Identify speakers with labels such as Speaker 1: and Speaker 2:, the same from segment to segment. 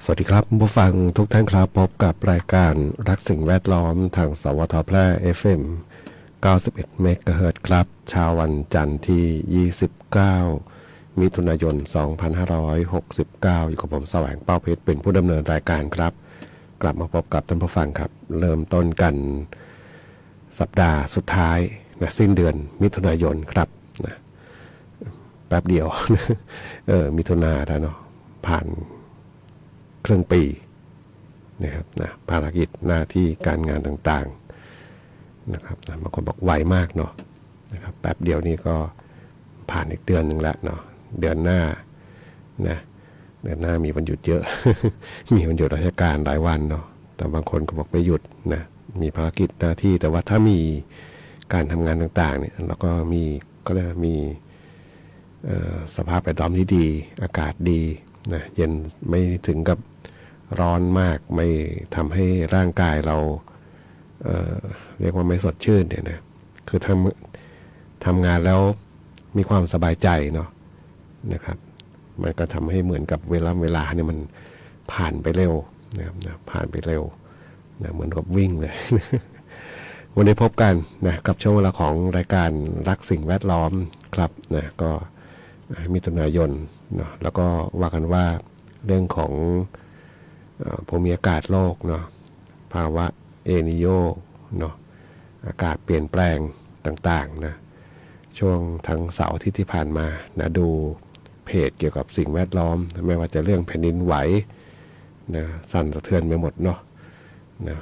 Speaker 1: สวัสดีครับผู้ฟังทุกท่านครับพบกับรายการรักสิ่งแวดล้อมทางสวทแพร่ FM 91 เมกะเฮิรตซ์ครับเช้าวันจันทร์ที่ 29 มิถุนายน 2569 อยู่กับผมแสวงเป้าเพชรเป็นผู้ดำเนินรายการครับกลับมาพบกับท่านผู้ฟังครับเริ่มต้นกันสัปดาห์สุดท้ายนะสิ้นเดือนมิถุนายนครับนะแป๊บเดียว มิถุนาแล้วเนาะผ่านครึ่งปีนะครับนะภารกิจหน้าที่การงานต่างๆนะครับนะบางคนบอกไวมากเนาะนะครับแป๊บเดียวนี่ก็ผ่านอีกเดือนหนึ่งแล้วเนาะเดือนหน้านะเดือนหน้ามีวันหยุดเยอะ มีวันหยุดราชการหลายวันเนาะแต่บางคนก็บอกไม่หยุดนะมีภารกิจหน้าที่แต่ว่าถ้ามีการทำงานต่างๆเนี่ยแล้วก็มีก็เรียกมีสภาพแวดล้อมที่ดีอากาศดีนะเย็นไม่ถึงกับร้อนมากไม่ทำให้ร่างกายเราเรียกว่าไม่สดชื่นเนี่ยนะคือทำงานแล้วมีความสบายใจเนาะนะครับมันก็ทำให้เหมือนกับเวลาเนี่ยมันผ่านไปเร็วนะครับนะผ่านไปเร็วนะเหมือนกับวิ่งเลย วันนี้พบกันนะกับช่วงเวลาของรายการรักสิ่งแวดล้อมครับนะก็มิถุนายนเนาะแล้วก็ว่ากันว่าเรื่องของภูมิอากาศโลกเนาะภาวะเอนิโยเนาะอากาศเปลี่ยนแปลงต่างๆนะช่วงทั้งเสาร์อาทิตย์ที่ผ่านมานะดูเพจเกี่ยวกับสิ่งแวดล้อมไม่ว่าจะเรื่องแผ่นดินไหวนะสั่นสะเทือนไปหมดเนาะนะ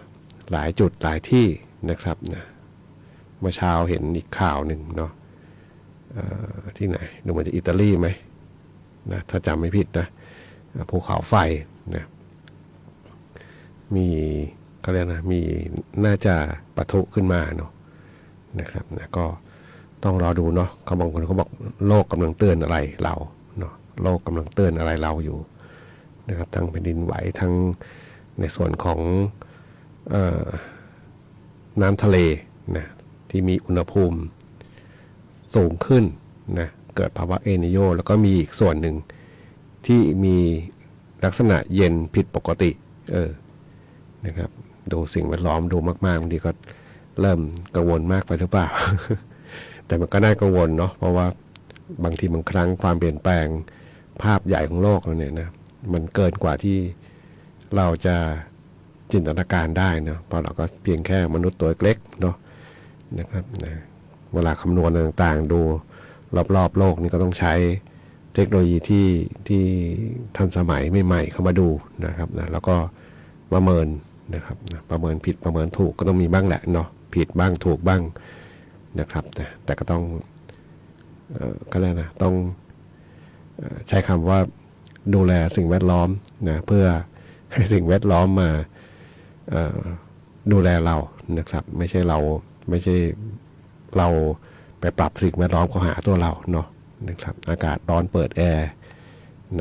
Speaker 1: หลายจุดหลายที่นะครับนะเมื่อเช้าเห็นอีกข่าวหนึ่งเนาะที่ไหนดูเหมือนจะอิตาลีไหมนะถ้าจำไม่ผิดนะภูเขาไฟนะมีก็เรียกนะมีน่าจะปะทุขึ้นมาเนาะนะครับนะก็ต้องรอดูเนาะเขาบางคนเขาบอกโลกกำลังเตือนอะไรเราเนาะโลกกำลังเตือนอะไรเราอยู่นะครับทั้งแผ่นดินไหวทั้งในส่วนของน้ำทะเลนะที่มีอุณหภูมิสูงขึ้นนะเกิดภาวะเอนิโยแล้วก็มีอีกส่วนหนึ่งที่มีลักษณะเย็นผิดปกตินะครับดูสิ่งแวดล้อมดูมากๆบางทีก็เริ่มกังวลมากไปหรือเปล่า แต่มันก็น่ากังวลเนาะเพราะว่าบางทีบางครั้งความเปลี่ยนแปลงภาพใหญ่ของโลกเราเนี่ยนะมันเกินกว่าที่เราจะจินตนาการได้เนาะเพราะเราก็เพียงแค่มนุษย์ตัวเล็กเนาะนะครับนะเวลาคำนวณต่างๆดูรอบๆโลกนี่ก็ต้องใช้เทคโนโลยีที่ทันสมัยใหม่ๆเข้ามาดูนะครับนะแล้วก็ประเมินนะครับนะประเมินผิดประเมินถูกก็ต้องมีบ้างแหละเนาะผิดบ้างถูกบ้างนะครับนะแต่ก็ต้องก็แล้วนะต้องใช้คำว่าดูแลสิ่งแวดล้อมนะเพื่อให้สิ่งแวดล้อมมาดูแลเรานะครับไม่ใช่เราไปปรับสิ่งแวดล้อมเข้าหาตัวเราเนาะนะครับอากาศร้อนเปิดแอร์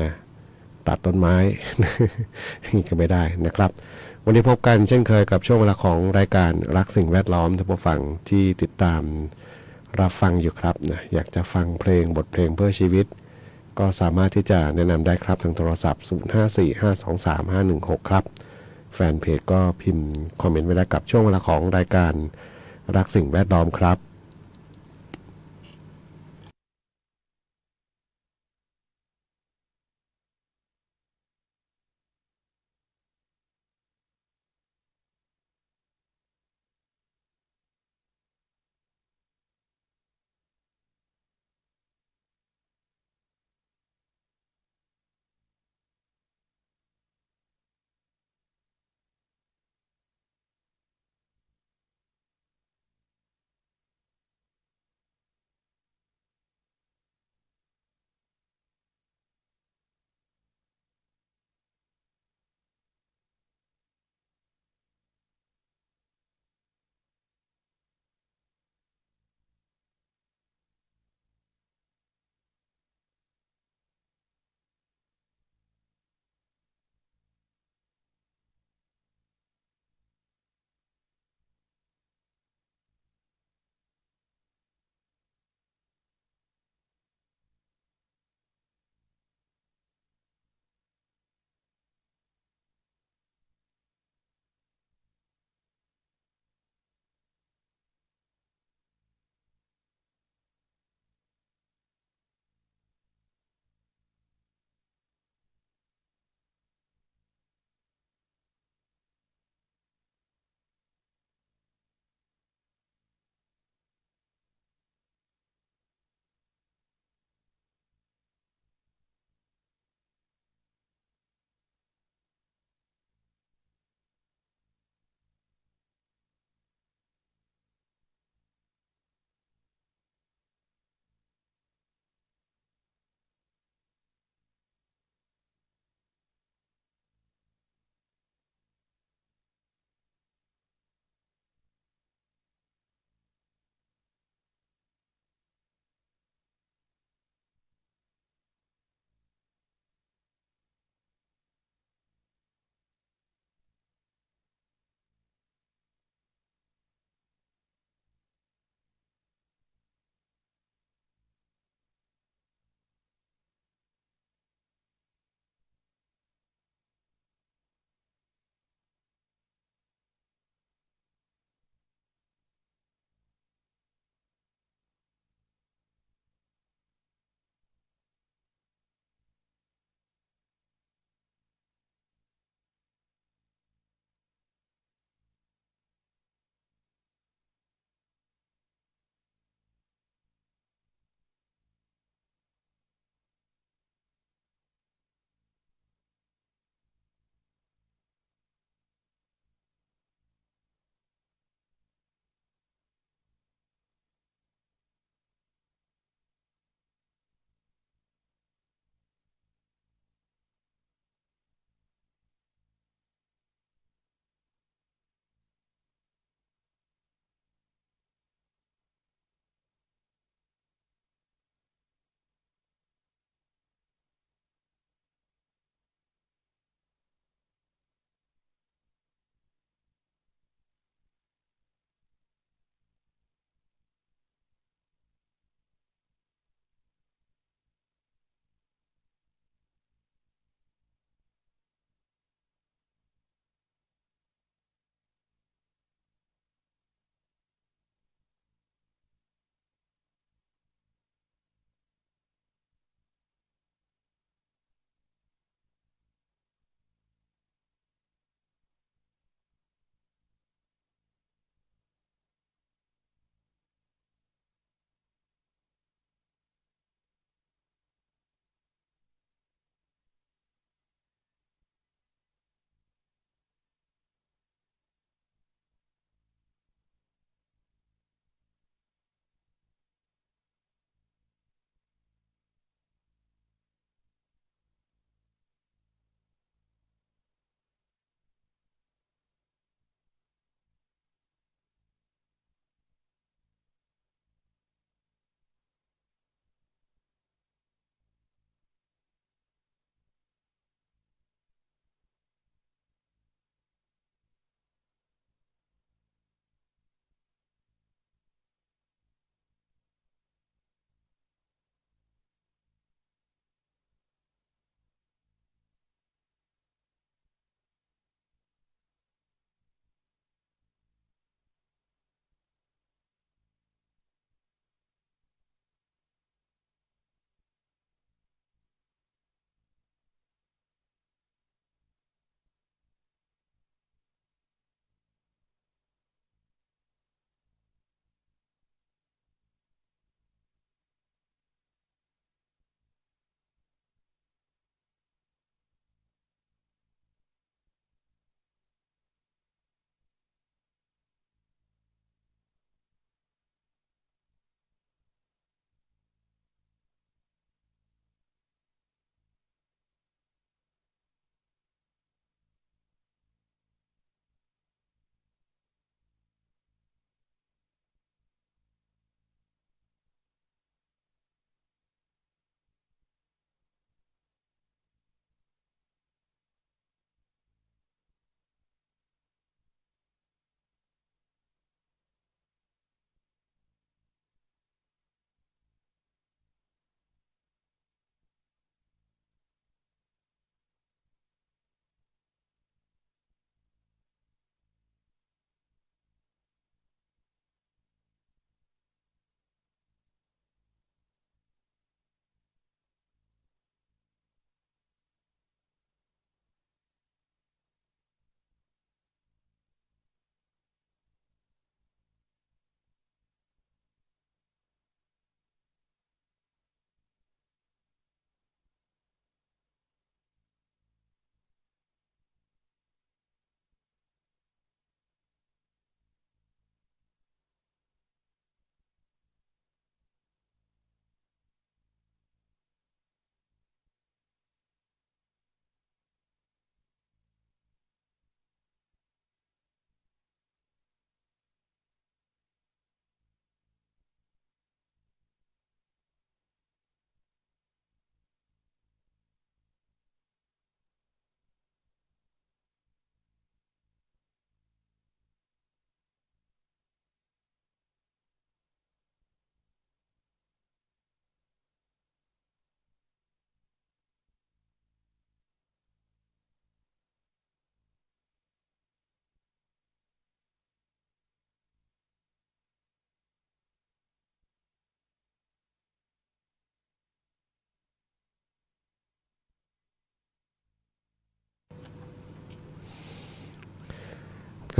Speaker 1: นะตัดต้นไม้ นี่ก็ไม่ได้นะครับวันนี้พบกันเช่นเคยกับช่วงเวลาของรายการรักสิ่งแวดล้อมท่านผู้ฟังที่ติดตามรับฟังอยู่ครับนะอยากจะฟังเพลงบทเพลงเพื่อชีวิตก็สามารถที่จะแนะนำได้ครับทางโทรศัพท์0545235116ครับแฟนเพจก็พิมพ์คอมเมนต์ไว้ได้กับช่วงเวลาของรายการรักสิ่งแวดล้อมครับ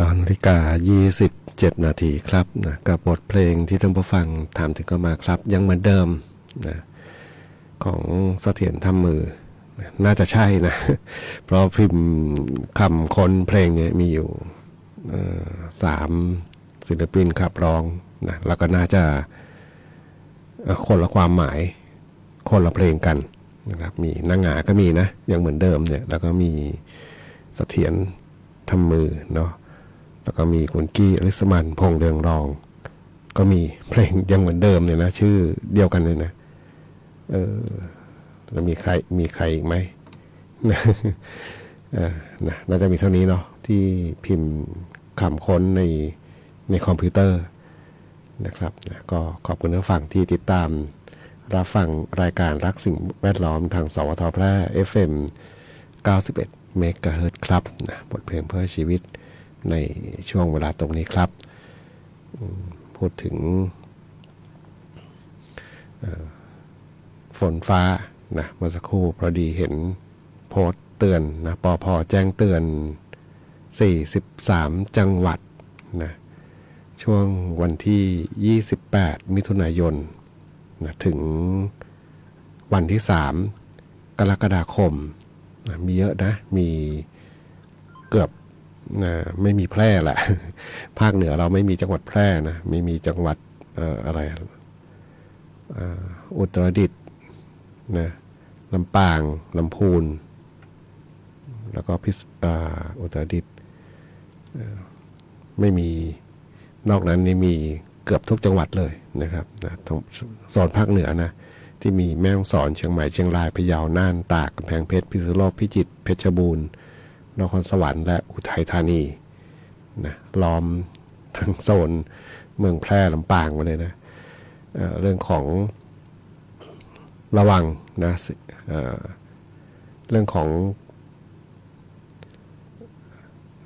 Speaker 1: 9:27 นาทีครับนะกับบทเพลงที่ท่านผู้ฟังถามถึงก็มาครับยังเหมือนเดิมนะของเสถียรทำมือน่าจะใช่นะเพราะพิมพ์คำค้นเพลงเนี่ยมีอยู่3ศิลปินขับร้องนะแล้วก็น่าจะคนละความหมายคนละเพลงกันนะครับมีนางหงาก็มีนะยังเหมือนเดิมเนี่ยแล้วก็มีเสถียรทำมือเนาะแล้วก็มีคุณกี้อลิสมันพงษ์เรืองรองก็มีเพลงยังเหมือนเดิมเนี่ยนะชื่อเดียวกันเลยนะแล้วมีใครอีกไหมนะนะน่าจะมีเท่านี้เนาะที่พิมพ์คำค้นในคอมพิวเตอร์นะครับนะก็ขอบคุณท่านฟังที่ติดตามรับฟังรายการรักสิ่งแวดล้อมทางสวทแพร่ FM 91 เมกะเฮิรตซ์ครับนะบทเพลงเพื่อชีวิตในช่วงเวลาตรงนี้ครับพูดถึงฝนฟ้านะเมื่อสักครู่พอดีเห็นโพสต์เตือนนะปภ.แจ้งเตือน43จังหวัดนะช่วงวันที่28มิถุนายนนะถึงวันที่3กรกฎาคมนะมีเยอะนะมีเกือบไม่มีแพร่แหละ ภาคเหนือเราไม่มีจังหวัดแพร่นะไม่มีจังหวัดอะไรอุตรดิตถ์นะลำปางลำพูนแล้วก็อุตรดิตถ์ไม่มีนอกนั้นนี่มีเกือบทุกจังหวัดเลยนะครับนะโซนภาคเหนือนะที่มีแม่ฮ่องสอนเชียงใหม่เชียงรายพะเยาน่านตากกำแพงเพชรพิษณุโลกพิจิตรเพชรบูรณ์นครสวรรค์และอุทัยธานีนะล้อมทั้งโซนเมืองแพร่ลำปางมาเลยนะเรื่องของระวังนะเรื่องของ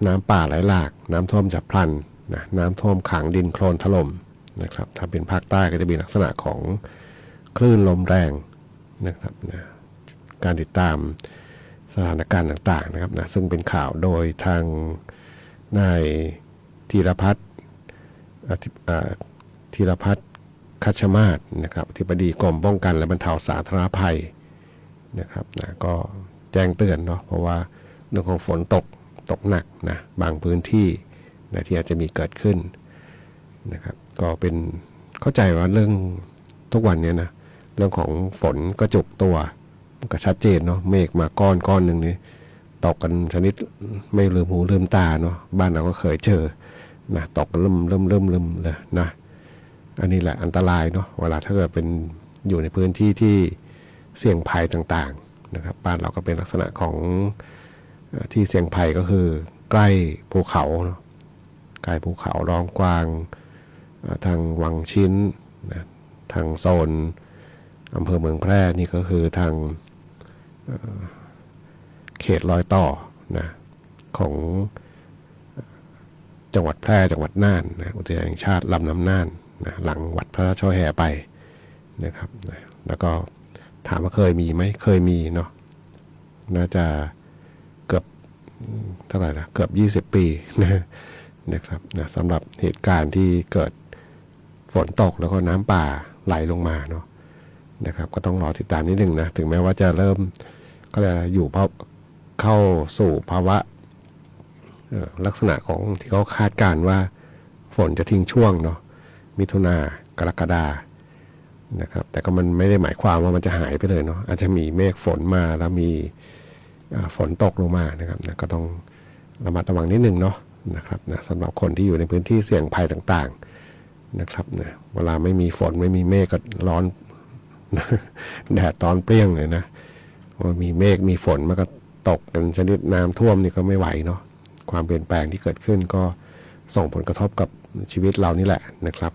Speaker 1: น้ำป่าไหลหลากน้ำท่วมฉับพลันนะน้ำท่วมขังดินโคลนถล่มนะครับถ้าเป็นภาคใต้ก็จะมีลักษณะของคลื่นลมแรงนะครับนะการติดตามสถานการณ์ต่างๆนะครับนะซึ่งเป็นข่าวโดยทางนายธีรพัฒน์คัชมาศนะครับอธิบดีกรมป้องกันและบรรเทาสาธารณภัยนะครับนะก็แจ้งเตือนเนาะเพราะว่าเรื่องของฝนตกหนักนะบางพื้นที่นะที่อาจจะมีเกิดขึ้นนะครับก็เป็นเข้าใจว่าเรื่องทุกวันนี้นะเรื่องของฝนก็จุกตัวก็ชัดเจนเนาะเมฆมาก้อนหนึ่งนี่ตกกันชนิดไม่ลืมหูลืมตาเนาะบ้านเราก็เคยเจอนะตกกันเริ่มเลยนะอันนี้แหละอันตรายเนาะเวลาถ้าเกิดเป็นอยู่ในพื้นที่ที่เสี่ยงภัยต่างๆนะครับบ้านเราก็เป็นลักษณะของที่เสี่ยงภัยก็คือใกล้ภูเขาเนาะใกล้ภูเขาร้องกวางทางวังชิ้นนะทางโซนอำเภอเมืองแพร่นี่ก็คือทางเขตรอยต่อนะของจังหวัดแพร่จังหวัดน่านนะอุทยานแห่งชาติลำน้ำน่านนะหลังวัดพระช่อแห่ไปนะครับนะแล้วก็ถามว่าเคยมีไหมเคยมีเนาะน่าจะเกือบเท่าไหร่นะเกือบ20 ปีนะครับนะสำหรับเหตุการณ์ที่เกิดฝนตกแล้วก็น้ำป่าไหลลงมาเนาะนะครับก็ต้องรอติดตามนิดนึงนะถึงแม้ว่าจะเริ่มก็เลยอยู่เข้าสู่ภาวะลักษณะของที่เขาคาดการณ์ว่าฝนจะทิ้งช่วงเนาะมิถุนากรกฎานะครับแต่ก็มันไม่ได้หมายความว่ามันจะหายไปเลยเนาะอาจจะมีเมฆฝนมาแล้วมีฝนตกลงมานะครับนะก็ต้องระมัดระวังนิดนึงเนาะนะครับนะสำหรับคนที่อยู่ในพื้นที่เสี่ยงภัยต่างๆนะครับนะเวลาไม่มีฝนไม่มีเมฆก็ร้อน แดดร้อนเปรี้ยงเลยนะว่ามีเมฆมีฝนมันก็ตกกันชนิดน้ำท่วมนี่ก็ไม่ไหวเนาะความเปลี่ยนแปลงที่เกิดขึ้นก็ส่งผลกระทบกับชีวิตเรานี่แหละนะครับ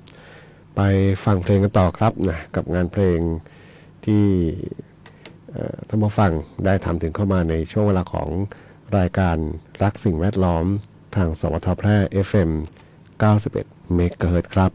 Speaker 1: ไปฟังเพลงกันต่อครับนะกับงานเพลงที่ท่านผู้ฟังได้ทำถึงเข้ามาในช่วงเวลาของรายการรักสิ่งแวดล้อมทางสวทแพร่ FM 91 เมกะเฮิรตซ์ครับ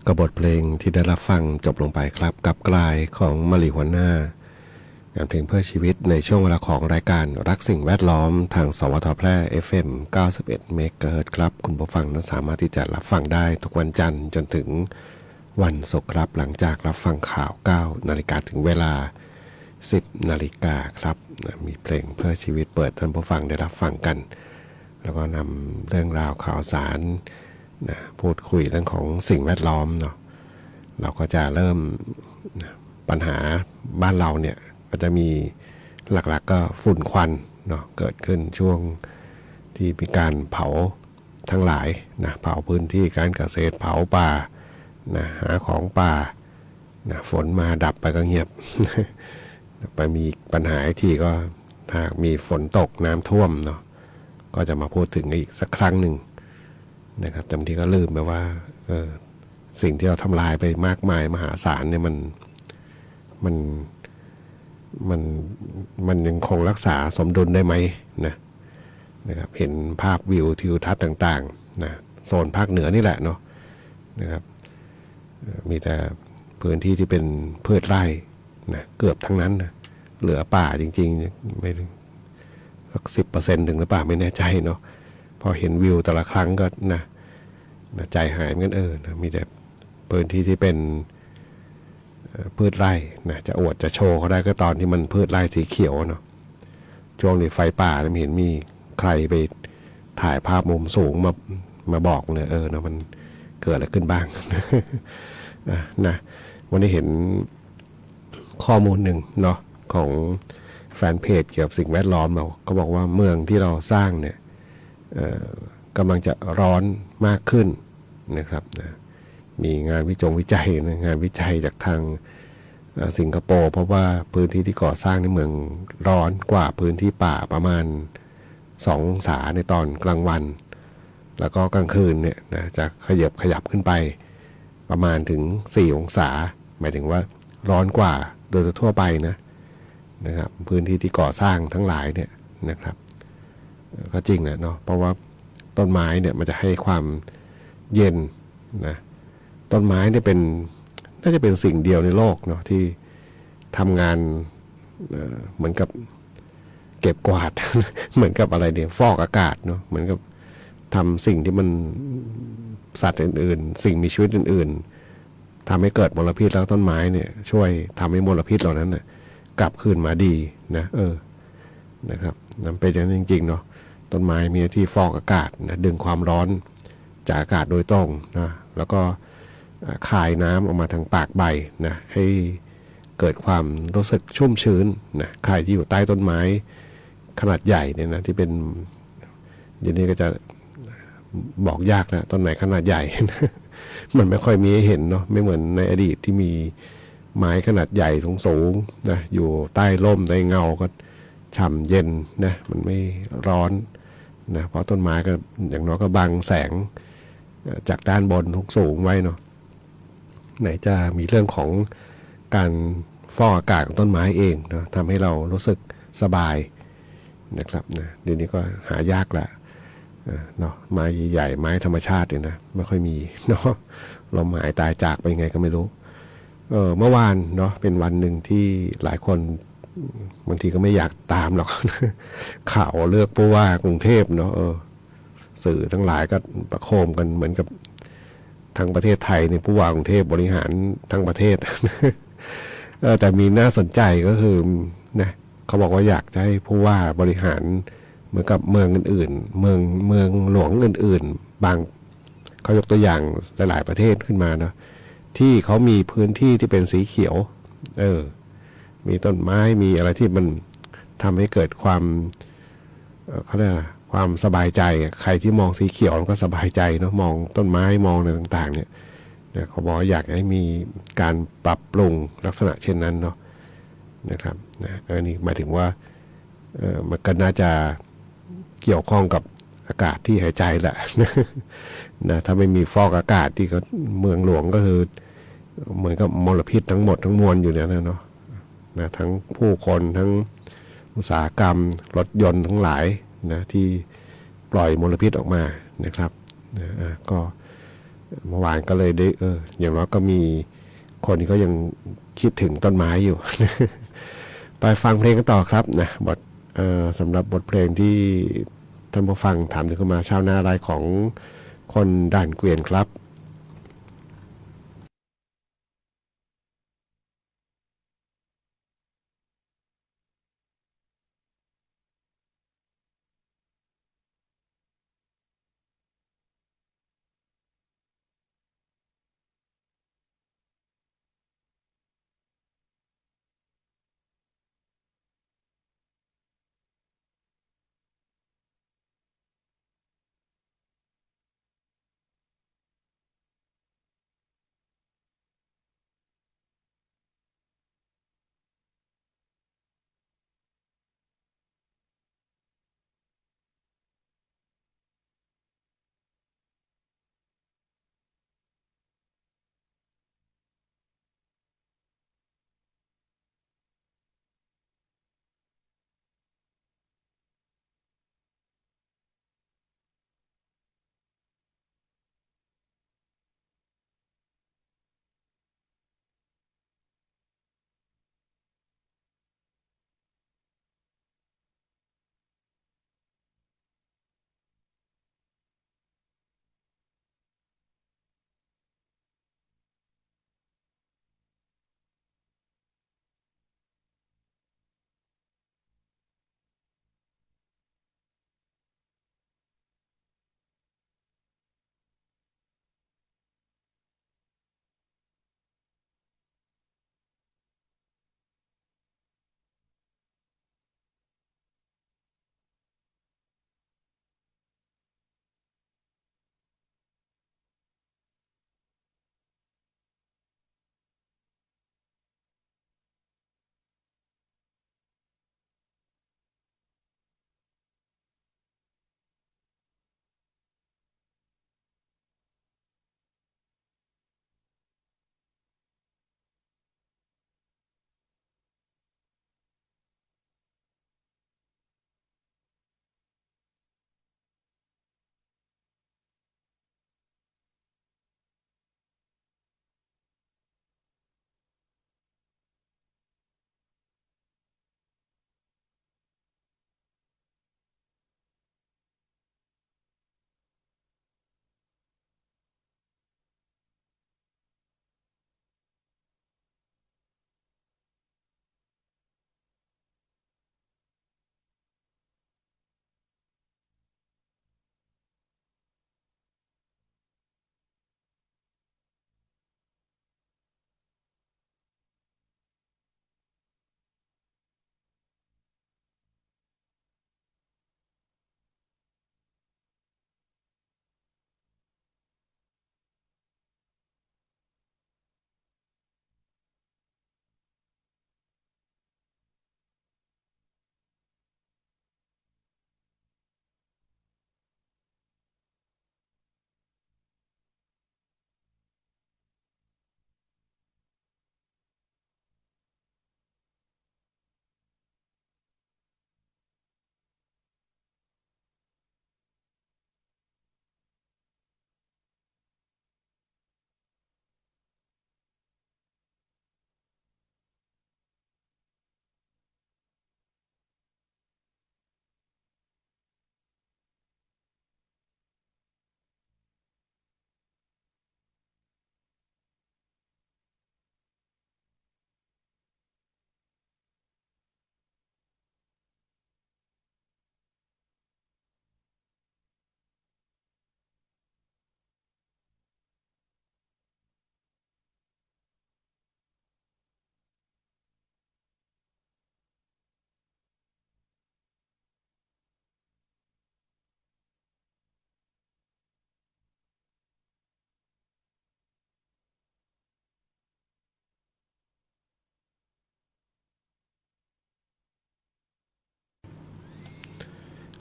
Speaker 1: กับบทเพลงที่ได้รับฟังจบลงไปครับกับกลายของมะลิหัวหน้างานเพลงเพื่อชีวิตในช่วงเวลาของรายการรักสิ่งแวดล้อมทางสวทแพร่ FM 91 เมกะเฮิรตซ์ครับคุณผู้ฟังนั้นสามารถที่จะรับฟังได้ทุกวันจันทร์จนถึงวันศุกร์ครับหลังจากรับฟังข่าว 9 นาฬิกาถึงเวลา 10 นาฬิกาครับมีเพลงเพื่อชีวิตเปิดท่านผู้ฟังได้รับฟังกันแล้วก็นำเรื่องราวข่าวสารนะพูดคุยเรื่องของสิ่งแวดล้อมเนาะเราก็จะเริ่มปัญหาบ้านเราเนี่ยก็จะมีหลักๆก็ฝุ่นควันเนาะเกิดขึ้นช่วงที่มีการเผาทั้งหลายนะเผาพื้นที่การเกษตรเผาป่านะหาของป่านะฝนมาดับไปก็เงียบ ไปมีปัญหาที่ก็ถ้ามีฝนตกน้ำท่วมเนาะก็จะมาพูดถึงอีกสักครั้งหนึ่งนะครับแต่บางทีก็ลืมไปว่าสิ่งที่เราทำลายไปมากมายมหาศาลเนี่ยมันยังคงรักษาสมดุลได้ไหมนะครับเห็นภาพวิวทิวทัศน์ต่างๆนะโซนภาคเหนือนี่แหละเนาะนะครับมีแต่พื้นที่ที่เป็นพืชไร่นะเกือบทั้งนั้นนะเหลือป่าจริงๆไม่สัก 10% ถึงหรือเปล่าไม่แน่ใจเนาะพอเห็นวิวแต่ละครั้งก็นะใจหายเหมือนกันนะมีแต่พื้นที่ที่เป็นพืชไร่นะจะอวดจะโชว์เขาได้ก็ตอนที่มันพืชไร่สีเขียวเนาะช่วงนี้ไฟป่าไม่เห็นมีใครไปถ่ายภาพมุมสูงมาบอกเลยเนาะมันเกิดอะไรขึ้นบ้าง นะวันนี้เห็นข้อมูลหนึ่งเนาะของแฟนเพจเกี่ยวกับสิ่งแวดล้อมเราก็บอกว่าเมืองที่เราสร้างเนี่ยกำลังจะร้อนมากขึ้นนะครับนะมีงานวิจัยนะงานวิจัยจากทางสิงคโปร์เพราะว่าพื้นที่ที่ก่อสร้างในเมืองร้อนกว่าพื้นที่ป่าประมาณ2 องศาในตอนกลางวันแล้วก็กลางคืนเนี่ยนะจะขยับขึ้นไปประมาณถึง4 องศาหมายถึงว่าร้อนกว่าโดยทั่วไปนะครับพื้นที่ที่ก่อสร้างทั้งหลายเนี่ยนะครับก็จริงนะเนาะเพราะว่าต้นไม้เนี่ยมันจะให้ความเย็นนะต้นไม้เนี่ยน่าจะเป็นสิ่งเดียวในโลกเนาะที่ทำงานเหมือนกับเก็บกวาด เหมือนกับอะไรเนี่ยฟอกอากาศเนาะเหมือนกับทำสิ่งที่มันสัตว์อื่นๆสิ่งมีชีวิตอื่นๆทำให้เกิดมลพิษแล้วต้นไม้เนี่ยช่วยทำให้มลพิษเหล่านั้นกลับคืนมาดีนะนะครับนั่นเป็นอย่างนั้นจริงๆเนาะต้นไม้มีหน้าที่ฟอกอากาศนะดึงความร้อนจากอากาศโดยตรงนะแล้วก็คายน้ำออกมาทางปากใบนะให้เกิดความรู้สึกชุ่มชื้นนะใครที่อยู่ใต้ต้นไม้ขนาดใหญ่เนี่ยนะที่เป็นอย่างนี้ก็จะบอกยากนะต้นไหนขนาดใหญ่ มันไม่ค่อยมีให้เห็นเนาะไม่เหมือนในอดีตที่มีไม้ขนาดใหญ่สูงๆนะอยู่ใต้ร่มใต้เงาก็ฉ่ำเย็นนะมันไม่ร้อนนะเพราะต้นไม้ก็อย่างน้อยก็บังแสงจากด้านบนสูงไว้เนาะไหนจะมีเรื่องของการฟอกอากาศของต้นไม้เองเนาะทำให้เรารู้สึกสบายนะครับนะเดี๋ยวนี้ก็หายากละเนาะไม้ใหญ่ๆไม้ธรรมชาติเนี่ยนะไม่ค่อยมีเนาะลมหายตายจากไปยังไงก็ไม่รู้เมื่อวานเนาะเป็นวันหนึ่งที่หลายคนบางทีก็ไม่อยากตามหรอก ข่าวเลือกผู้ว่ากรุงเทพเนาะสื่อทั้งหลายก็ประโคมกันเหมือนกับทั้งประเทศไทยในผู้ว่ากรุงเทพบริหารทั้งประเทศ แต่มีน่าสนใจก็คือนะเขาบอกว่าอยากจะให้ผู้ว่าบริหารเหมือนกับเมืองอื่นๆเมืองหลวงอื่นๆบางเขายกตัวอย่างหลายๆประเทศขึ้นมาเนาะที่เขามีพื้นที่ที่เป็นสีเขียวมีต้นไม้มีอะไรที่มันทำให้เกิดความเขาเรียกความสบายใจใครที่มองสีเขียวก็สบายใจเนาะมองต้นไม้มองอะไรต่างๆเนี่ยเขาบอกอยากให้มีการปรับปรุงลักษณะเช่นนั้นเนาะนะครับอันนี้หมายถึงว่ามันก็น่าจะเกี่ยวข้องกับอากาศที่หายใจแหละ นะถ้าไม่มีฟอกอากาศที่เขาเมืองหลวงก็คือเหมือนกับมลพิษทั้งหมดทั้งมวลอยู่เนี่ยเนาะนะทั้งผู้คนทั้งอุตสาหกรรมรถยนต์ทั้งหลายนะที่ปล่อยมลพิษออกมานะครับก็ เมื่อวานก็เลยได้อย่างน้อยก็มีคนที่ก็ยังคิดถึงต้นไม้อยู่ ไปฟังเพลงกันต่อครับนะสำหรับบทเพลงที่ท่านผู้ฟังถามถึงเข้ามาชาวนาลายของคนด่านเกวียนครับ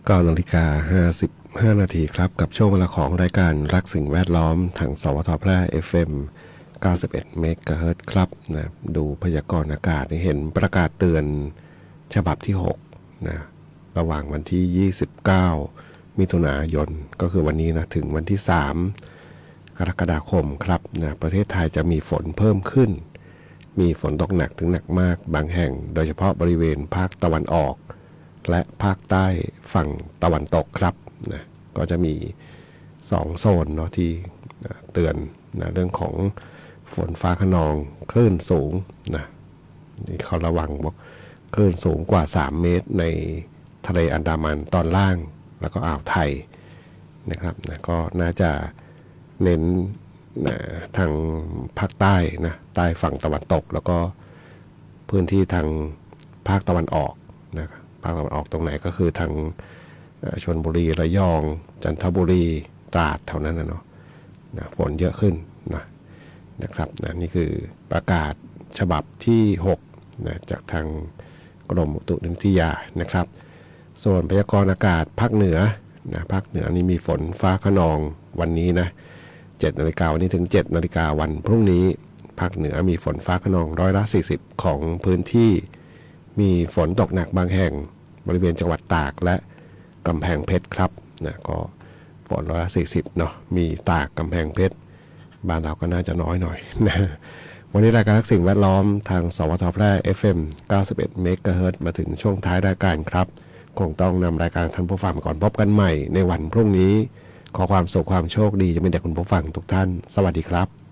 Speaker 1: 9:55 นาทีครับกับช่วงเวลาของรายการรักสิ่งแวดล้อมทางสวทแพร่ FM 91 เมกะเฮิรตซ์ครับนะดูพยากรณ์อากาศเห็นประกาศเตือนฉบับที่6นะระหว่างวันที่29 มิถุนายนก็คือวันนี้นะถึงวันที่3 กรกฎาคมครับนะประเทศไทยจะมีฝนเพิ่มขึ้นมีฝนตกหนักถึงหนักมากบางแห่งโดยเฉพาะบริเวณภาคตะวันออกและภาคใต้ฝั่งตะวันตกครับนะก็จะมี2โซนเนาะที่เตือนนะเรื่องของฝนฟ้าคะนองคลื่นสูงนะนี่เขาระวังบอกคลื่นสูงกว่า3เมตรในทะเลอันดามันตอนล่างแล้วก็อ่าวไทยนะครับนะก็น่าจะเน้นนะทางภาคใต้นะใต้ฝั่งตะวันตกแล้วก็พื้นที่ทางภาคตะวันออกนะภาคตะวันออกตรงไหนก็คือทางชลบุรีระยองจันทบุรีตราดเท่านั้นนะเนาะนะฝนเยอะขึ้นนะครับนะนี่คือประกาศฉบับที่6นะจากทางกรมอุตุนิยมวิทยานะครับส่วนพยากรณ์อากาศภาคเหนือนะภาคเหนือนี่มีฝนฟ้าคะนองวันนี้นะ7 นาฬิกาวันนี้ถึง7 นาฬิกาวันพรุ่งนี้ภาคเหนือมีฝนฟ้าคะนอง40%ของพื้นที่มีฝนตกหนักบางแห่งบริเวณจังหวัดตากและกำแพงเพชรครับนะก็ฝน40%เนาะมีตากกำแพงเพชรบ้านเราก็น่าจะน้อยหน่อยนะวันนี้รายการสิ่งแวดล้อมทางสวทแพร่ FM 91 เมกะเฮิรตซ์มาถึงช่วงท้ายรายการครับคงต้องนำรายการท่านผู้ฟังก่อนพบกันใหม่ในวันพรุ่งนี้ขอความสุขความโชคดีจะเป็นแด่คุณผู้ฟังทุกท่านสวัสดีครับ